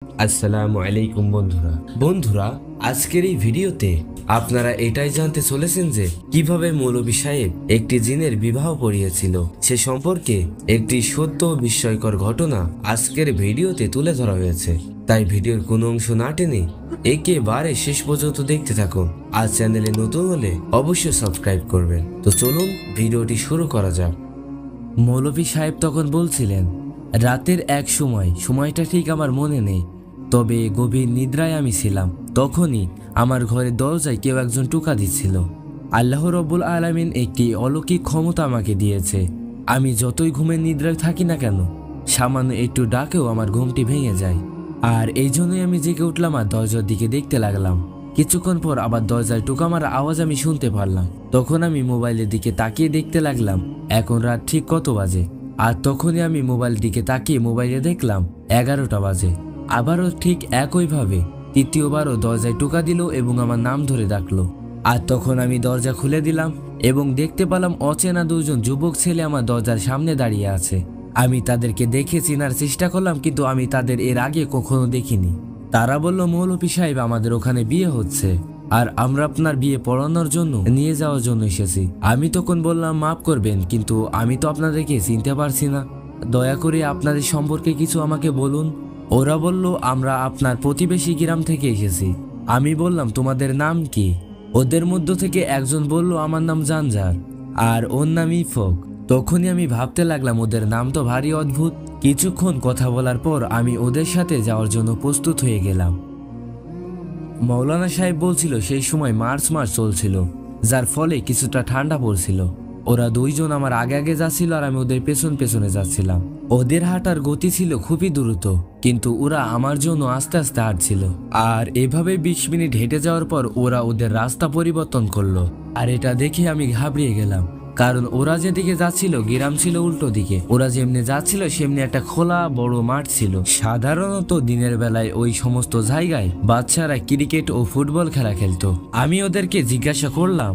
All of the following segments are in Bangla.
আসসালামু আলাইকুম বন্ধুরা আজকের এই ভিডিওতে আপনারা এটাই জানতে চলেছেন যে কিভাবে মৌলভী সাহেব একটি জিনের বিবাহ পড়িয়েছিল সে সম্পর্কে একটি সত্য ও বিস্ময়কর ঘটনা আজকের ভিডিওতে তুলে ধরা হয়েছে। তাই ভিডিওর কোনো অংশ না টেনে একেবারে শেষ পর্যন্ত দেখতে থাকুন। আর চ্যানেলে নতুন হলে অবশ্যই সাবস্ক্রাইব করবেন। তো চলুন ভিডিওটি শুরু করা যাক। মৌলভী সাহেব তখন বলছিলেন, রাতের এক সময়টা ঠিক আমার মনে নেই, তবে গভীর নিদ্রায় আমি ছিলাম। তখনই আমার ঘরের দরজায় কেউ একজন টোকা দিচ্ছিল। আল্লাহ রব্বুল আলামিন একটি অলৌকিক ক্ষমতা আমাকে দিয়েছে। আমি যতই ঘুমের নিদ্রায় থাকি না কেন, সামান্য একটু ডাকেও আমার ঘুমটি ভেঙে যায়। আর এই জন্যই আমি জেগে উঠলাম আর দরজার দিকে দেখতে লাগলাম। কিছুক্ষণ পর আবার দরজায় টোকা মারার আওয়াজ আমি শুনতে পারলাম। তখন আমি মোবাইলের দিকে তাকিয়ে দেখতে লাগলাম এখন রাত ঠিক কত বাজে। আর তখনই আমি মোবাইল দিকে তাকিয়ে মোবাইলে দেখলাম 11টা বাজে। আবারও ঠিক একইভাবে তৃতীয়বারও দরজায় টোকা দিল এবং আমার নাম ধরে ডাকলো। আর তখন আমি দরজা খুলে দিলাম এবং দেখতে পেলাম অচেনা দুজন যুবক ছেলে আমার দরজার সামনে দাঁড়িয়ে আছে। আমি তাদেরকে দেখে চেনার চেষ্টা করলাম, কিন্তু আমি তাদের এর আগে কখনো দেখিনি। তারা বলল, মৌলভী সাহেব, আমাদের ওখানে বিয়ে হচ্ছে আর আমরা আপনার বিয়ে পড়ানোর জন্য নিয়ে যাওয়ার জন্য এসেছি। আমি তখন বললাম, মাফ করবেন, কিন্তু আমি তো আপনাদেরকে চিনতে পারছি না, দয়া করে আপনাদের সম্পর্কে কিছু আমাকে বলুন। ওরা বলল, আমরা আপনার প্রতিবেশী গ্রাম থেকে এসেছি। আমি বললাম, তোমাদের নাম কি? ওদের মধ্য থেকে একজন বলল, আমার নাম জানজার আর ওর নাম ইফক। তখনই আমি ভাবতে লাগলাম, ওদের নাম তো ভারী অদ্ভুত। কিছুক্ষণ কথা বলার পর আমি ওদের সাথে যাওয়ার জন্য প্রস্তুত হয়ে গেলাম। মৌলানা সাহেব বলছিল সেই সময় মার্চ মাস চলছিল, যার ফলে কিছুটা ঠান্ডা পড়ছিল। ওরা দুইজন আমার আগে আগে যাচ্ছিল আর আমি ওদের পেছনে যাচ্ছিলাম। ওদের হাঁটার গতি ছিল খুবই দ্রুত, কিন্তু ওরা আমার জন্য আস্তে আস্তে হাঁটছিল। আর এভাবে 20 মিনিট হেঁটে যাওয়ার পর ওরা ওদের রাস্তা পরিবর্তন করলো। আর এটা দেখে আমি ঘাবড়িয়ে গেলাম, কারণ ওরা যেদিকে যাচ্ছিল গ্রাম ছিল উল্টো দিকে। ওরা যেমনি যাচ্ছিল সেমনি একটা খোলা বড় মাঠ ছিল। সাধারণত দিনের বেলায় ওই সমস্ত জায়গায় বাচ্চারা ক্রিকেট ও ফুটবল খেলা খেলতো। আমি ওদেরকে জিজ্ঞাসা করলাম,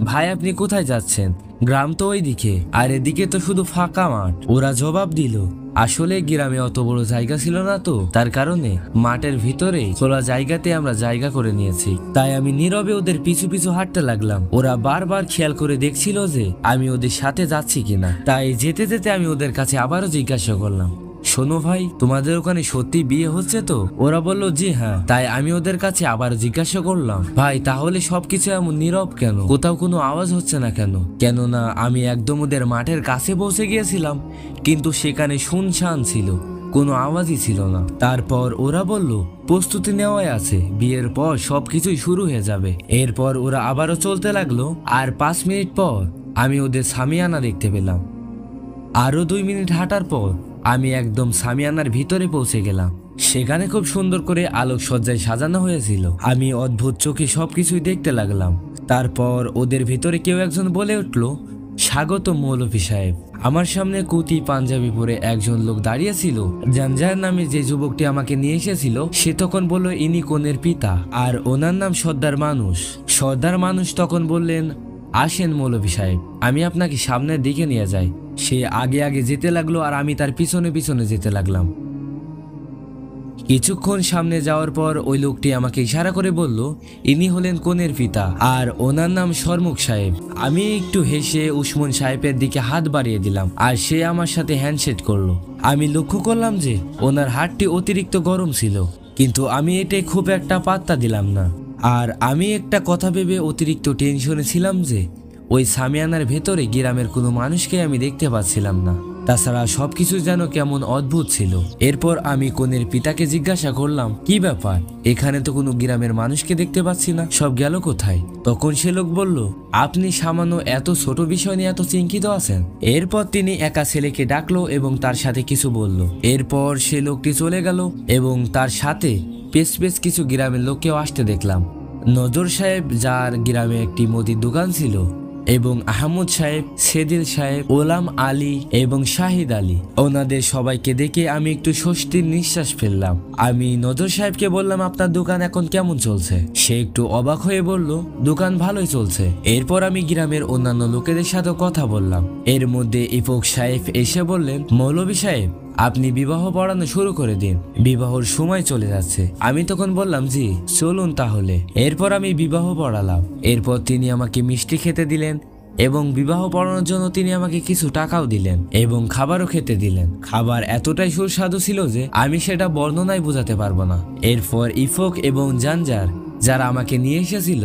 ভাই, আপনি কোথায় যাচ্ছেন? গ্রাম তো ওই দিকে, আর এদিকে তো শুধু ফাঁকা মাঠ। ওরা জবাব দিল, আসলে গ্রামে অত বড় জায়গা ছিল না তো, তার কারণে মাঠের ভিতরে খোলা জায়গাতে আমরা জায়গা করে নিয়েছি। তাই আমি নীরবে ওদের পিছু পিছু হাঁটতে লাগলাম। ওরা বারবার খেয়াল করে দেখছিল যে আমি ওদের সাথে যাচ্ছি কিনা। তাই যেতে যেতে আমি ওদের কাছে আবারও জিজ্ঞাসা করলাম, শোনো ভাই, তোমাদের ওখানে সত্যি বিয়ে হচ্ছে তো? ওরা বলল, জি হ্যাঁ। তাই আমি ওদের কাছে আবার জিজ্ঞাসা করলাম, ভাই, তাহলে সবকিছু এমন নীরব কেন? কোথাও কোনো আওয়াজ হচ্ছে না কেন? কেননা আমি একদম ওদের মাঠের কাছে পৌঁছে গিয়েছিলাম, কিন্তু সেখানে শুনশান ছিল, কোনো আওয়াজই ছিল না। তারপর ওরা বলল, প্রস্তুতি নেওয়াই আছে, বিয়ের পর সবকিছুই শুরু হয়ে যাবে। এরপর ওরা আবারও চলতে লাগলো। আর 5 মিনিট পর আমি ওদের সামিয়ানা দেখতে পেলাম। আরো 2 মিনিট হাঁটার পর আমি একদম সামিয়ানার ভিতরে পৌঁছে গেলাম। সেখানে খুব সুন্দর করে আলোকসজ্জায় সাজানো হয়েছিল। আমি অদ্ভুত চোখে সবকিছুই দেখতে লাগলাম। তারপর ওদের ভিতরে কেউ একজন বলে উঠল, স্বাগত মৌলভী সাহেব। আমার সামনে কুতি পাঞ্জাবি পরে একজন লোক দাঁড়িয়ে ছিল। জানজার নামে যে যুবকটি আমাকে নিয়ে এসেছিল সে তখন বলল, ইনি কনের পিতা আর ওনার নাম সর্দার মানুষ তখন বললেন, আসেন মৌলভী সাহেব, আমি আপনাকে সামনের দিকে নিয়ে যাই। সে আগে আগে যেতে লাগলো আর আমি তার পিছনে পিছনে যেতে লাগলাম। কিছুক্ষণ সামনে যাওয়ার পর ওই লোকটি আমাকে ইশারা করে বলল, ইনি হলেন কনের পিতা আর ওনার নাম শরমুখ সাহেব। আমি একটু হেসে উসমান সাহেবের দিকে হাত বাড়িয়ে দিলাম আর সে আমার সাথে হ্যান্ডশেক করলো। আমি লক্ষ্য করলাম যে ওনার হাতটি অতিরিক্ত গরম ছিল, কিন্তু আমি এটাই খুব একটা পাত্তা দিলাম না। আর আমি একটা কথা ভেবে অতিরিক্ত টেনশনে ছিলাম যে ওই সামিয়ানার ভেতরে গ্রামের কোনো মানুষকে আমি দেখতে পাচ্ছিলাম না। তাছাড়া সবকিছু যেন কেমন অদ্ভুত ছিল। এরপর আমি কনের পিতাকে জিজ্ঞাসা করলাম, কি ব্যাপার, এখানে তো কোনো গ্রামের মানুষকে দেখতে পাচ্ছি না, সব গেল কোথায়? তখন সে লোক বলল, আপনি সামান্য এত ছোট বিষয় নিয়ে এত চিন্তিত আছেন? এরপর তিনি একা ছেলেকে ডাকলো এবং তার সাথে কিছু বলল। এরপর সে লোকটি চলে গেল এবং তার সাথে বেশ কিছু গ্রামের লোককেও আসতে দেখলাম। নজর সাহেব, যার গ্রামে একটি মুদির দোকান ছিল, এবং আহমদ সাহেব, সেদিল সাহেব, ওলাম আলী এবং শাহিদ আলী। ওনাদের সবাইকে দেখে আমি একটু স্বস্তির নিঃশ্বাস ফেললাম। আমি নজর সাহেবকে বললাম, আপনার দোকান এখন কেমন চলছে? সে একটু অবাক হয়ে বলল, দোকান ভালোই চলছে। এরপর আমি গ্রামের অন্যান্য লোকেদের সাথে কথা বললাম। এর মধ্যে ইফক সাহেব এসে বললেন, মৌলভী সাহেব, আপনি বিবাহ পড়ানো শুরু করে দিন, বিবাহর সময় চলে যাচ্ছে। আমি তখন বললাম, জি চলুন তাহলে। এরপর আমি বিবাহ পড়ালাম। এরপর তিনি আমাকে মিষ্টি খেতে দিলেন এবং বিবাহ পড়ানোর জন্য তিনি আমাকে কিছু টাকাও দিলেন এবং খাবারও খেতে দিলেন। খাবার এতটাই সুস্বাদু ছিল যে আমি সেটা বর্ণনায় বোঝাতে পারবো না। এরপর ইফক এবং জানজার যারা আমাকে নিয়ে এসেছিল,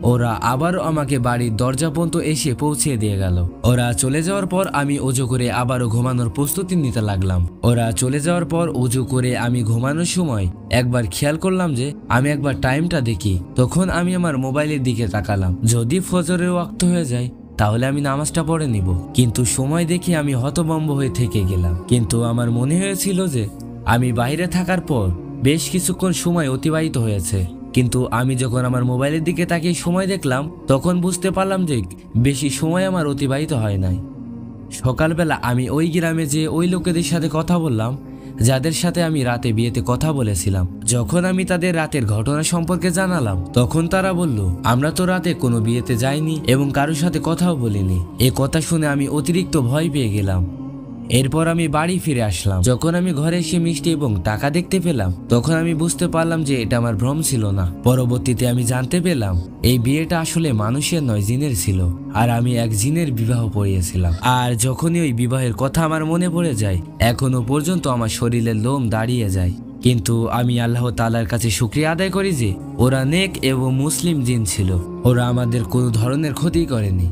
ওরা আবারও আমাকে বাড়ির দরজা পর্যন্ত এসে পৌঁছে দিয়ে গেল। ওরা চলে যাওয়ার পর আমি অজু করে আবারও ঘুমানোর প্রস্তুতি নিতে লাগলাম। ওরা চলে যাওয়ার পর অজু করে আমি ঘুমানোর সময় একবার খেয়াল করলাম যে আমি একবার টাইমটা দেখি। তখন আমি আমার মোবাইলের দিকে তাকালাম। যদি ফজরের ওয়াক্ত হয়ে যায় তাহলে আমি নামাজটা পড়ে নিব, কিন্তু সময় দেখে আমি হতভম্ব হয়ে থেকে গেলাম। কিন্তু আমার মনে হয়েছিল যে আমি বাইরে থাকার পর বেশ কিছুক্ষণ সময় অতিবাহিত হয়েছে, কিন্তু আমি যখন আমার মোবাইলের দিকে তাকিয়ে সময় দেখলাম তখন বুঝতে পারলাম যে বেশি সময় আমার অতিবাহিত হয় নাই। সকালবেলা আমি ওই গ্রামে যে ওই লোকেদের সাথে কথা বললাম যাদের সাথে আমি রাতে বিয়েতে কথা বলেছিলাম। যখন আমি তাদের রাতের ঘটনা সম্পর্কে জানালাম তখন তারা বলল, আমরা তো রাতে কোনো বিয়েতে যাইনি এবং কারোর সাথে কথাও বলিনি। এ কথা শুনে আমি অতিরিক্ত ভয় পেয়ে গেলাম। এরপর আমি বাড়ি ফিরে আসলাম। যখন আমি ঘরে এসে মিষ্টি এবং টাকা দেখতে পেলাম তখন আমি বুঝতে পারলাম যে এটা আমার ভ্রম ছিল না। পরবর্তীতে আমি জানতে পেলাম এই বিয়েটা আসলে মানুষের নয়, জিনের ছিল, আর আমি এক জিনের বিবাহ পড়িয়েছিলাম। আর যখনই ওই বিবাহের কথা আমার মনে পড়ে যায় এখনো পর্যন্ত আমার শরীরের লোম দাঁড়িয়ে যায়। কিন্তু আমি আল্লাহ তাআলার কাছে শুকরিয়া আদায় করি যে ওরা নেক এবং মুসলিম জিন ছিল, ওরা আমাদের কোনো ধরনের ক্ষতি করেনি।